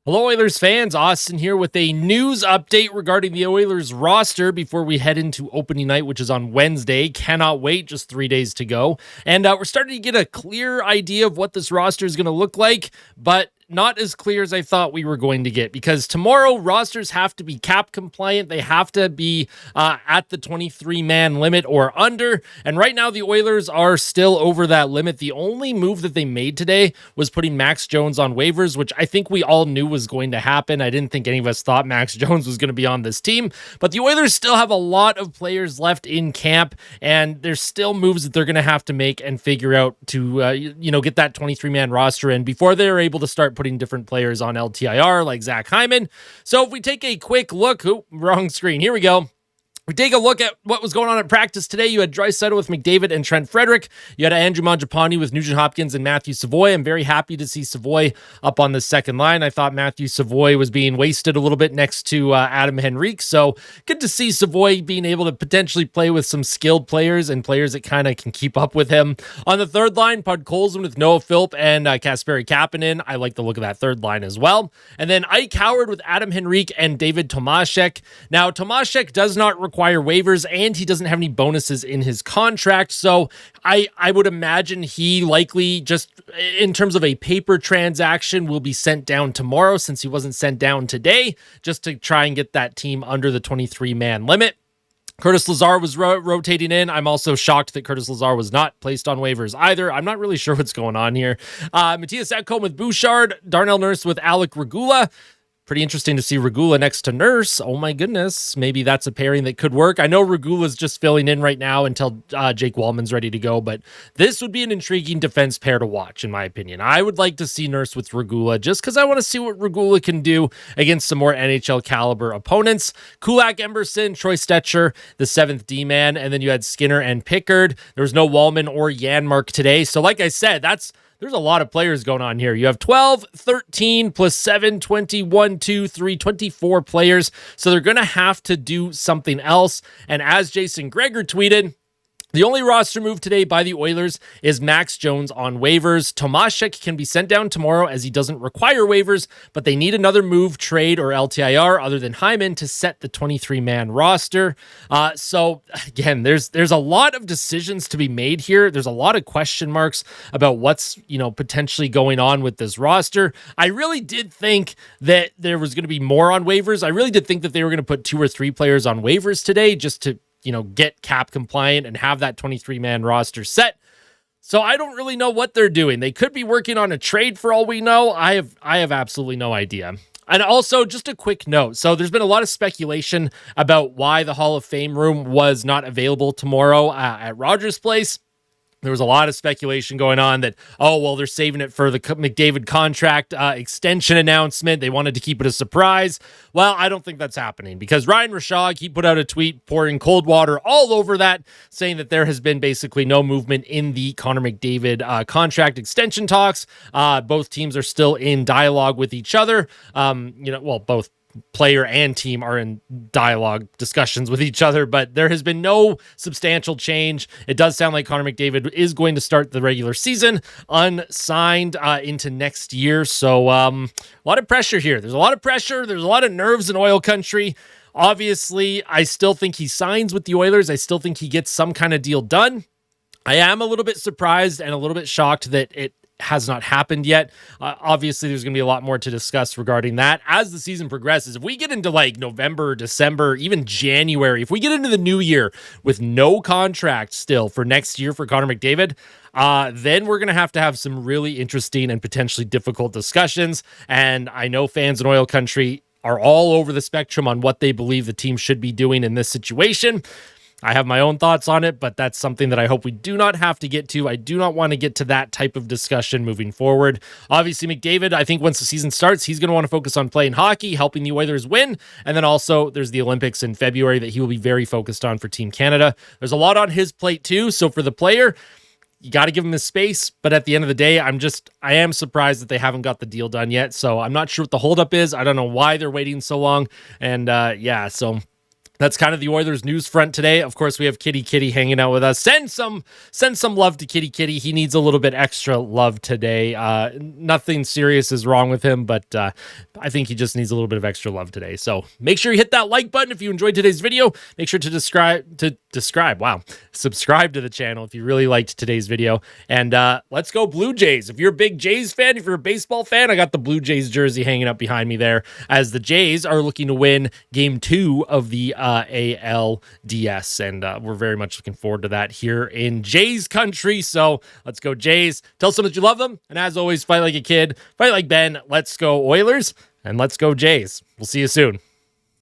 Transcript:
Hello, Oilers fans. Austin here with a news update regarding the Oilers roster before we head into opening night, which is on Wednesday. Cannot wait. Just 3 days to go. And we're starting to get a clear idea of what this roster is going to look like, but not as clear as I thought we were going to get, because tomorrow rosters have to be cap compliant. They have to be at the 23-man limit or under. And right now the Oilers are still over that limit. The only move that they made today was putting Max Jones on waivers, which I think we all knew was going to happen. I didn't think any of us thought Max Jones was going to be on this team, but the Oilers still have a lot of players left in camp, and there's still moves that they're going to have to make and figure out to get that 23-man roster in before they're able to start putting different players on LTIR like Zach Hyman. So if we take a quick look, wrong screen. Here we go. We take a look at what was going on at practice today. You had Draisaitl with McDavid and Trent Frederick. You had Andrew Mangiapane with Nugent Hopkins and Matthew Savoy. I'm very happy to see Savoy up on the second line. I thought Matthew Savoy was being wasted a little bit next to Adam Henrique. So good to see Savoy being able to potentially play with some skilled players and players that kind of can keep up with him. On the third line, Podkolzin with Noah Philp and Kasperi Kapanen. I like the look of that third line as well. And then Ike Howard with Adam Henrique and David Tomashek. Now, Tomashek does not require waivers, and he doesn't have any bonuses in his contract, so I would imagine he likely, just in terms of a paper transaction, will be sent down tomorrow, since he wasn't sent down today, just to try and get that team under the 23-man limit. Curtis Lazar was rotating in. I'm also shocked that Curtis Lazar was not placed on waivers either. I'm not really sure what's going on here. Matthias Ekholm with Bouchard, Darnell Nurse with Alec Regula. Pretty interesting to see Regula next to Nurse. Oh my goodness. Maybe that's a pairing that could work. I know Regula's just filling in right now until Jake Wallman's ready to go, but this would be an intriguing defense pair to watch, in my opinion. I would like to see Nurse with Regula just because I want to see what Regula can do against some more NHL caliber opponents. Kulak, Emberson, Troy Stetcher, the seventh D-man, and then you had Skinner and Pickard. There was no Wallman or Janmark today. So like I said, there's a lot of players going on here. You have 12, 13, plus 7, 21, 2, 3, 24 players. So they're going to have to do something else. And as Jason Gregor tweeted, the only roster move today by the Oilers is Max Jones on waivers. Tomashek can be sent down tomorrow as he doesn't require waivers, but they need another move, trade, or LTIR other than Hyman to set the 23-man roster. So again, there's a lot of decisions to be made here. There's a lot of question marks about what's potentially going on with this roster. I really did think that there was going to be more on waivers. I really did think that they were going to put 2 or 3 players on waivers today just to get cap compliant and have that 23-man roster set. So I don't really know what they're doing. They could be working on a trade for all we know. I have absolutely no idea. And also, just a quick note. So there's been a lot of speculation about why the Hall of Fame room was not available tomorrow at Rogers Place. There was a lot of speculation going on that, they're saving it for the McDavid contract extension announcement. They wanted to keep it a surprise. Well, I don't think that's happening, because Ryan Rishaug, he put out a tweet pouring cold water all over that, saying that there has been basically no movement in the Connor McDavid contract extension talks. Both teams are still in dialogue with each other. Both player and team are in dialogue discussions with each other, but there has been no substantial change. It does sound like Connor McDavid is going to start the regular season unsigned into next year. So a lot of pressure here. There's a lot of pressure. There's a lot of nerves in oil country. Obviously, I still think he signs with the Oilers. I still think he gets some kind of deal done. I am a little bit surprised and a little bit shocked that it has not happened yet. Obviously, there's going to be a lot more to discuss regarding that as the season progresses. If we get into like November, December, even January, if we get into the new year with no contract still for next year for Connor McDavid, then we're going to have some really interesting and potentially difficult discussions. And I know fans in oil country are all over the spectrum on what they believe the team should be doing in this situation. I have my own thoughts on it, but that's something that I hope we do not have to get to. I do not want to get to that type of discussion moving forward. Obviously, McDavid, I think once the season starts, he's going to want to focus on playing hockey, helping the Oilers win. And then also there's the Olympics in February that he will be very focused on for Team Canada. There's a lot on his plate too. So for the player, you got to give him his space. But at the end of the day, I am surprised that they haven't got the deal done yet. So I'm not sure what the holdup is. I don't know why they're waiting so long. And so That's kind of the Oilers news front today. Of course, we have Kitty hanging out with us. Send some love to Kitty. He needs a little bit extra love today. Nothing serious is wrong with him, but I think he just needs a little bit of extra love today. So make sure you hit that like button if you enjoyed today's video. Make sure to subscribe to the channel if you really liked today's video. And let's go Blue Jays. If you're a big Jays fan, if you're a baseball fan, I got the Blue Jays jersey hanging up behind me there, as the Jays are looking to win Game 2 of the ALDS, and we're very much looking forward to that here in Jays country. So let's go Jays. Tell someone that you love them, and as always, fight like a kid, fight like Ben. Let's go Oilers, and let's go Jays. We'll see you soon.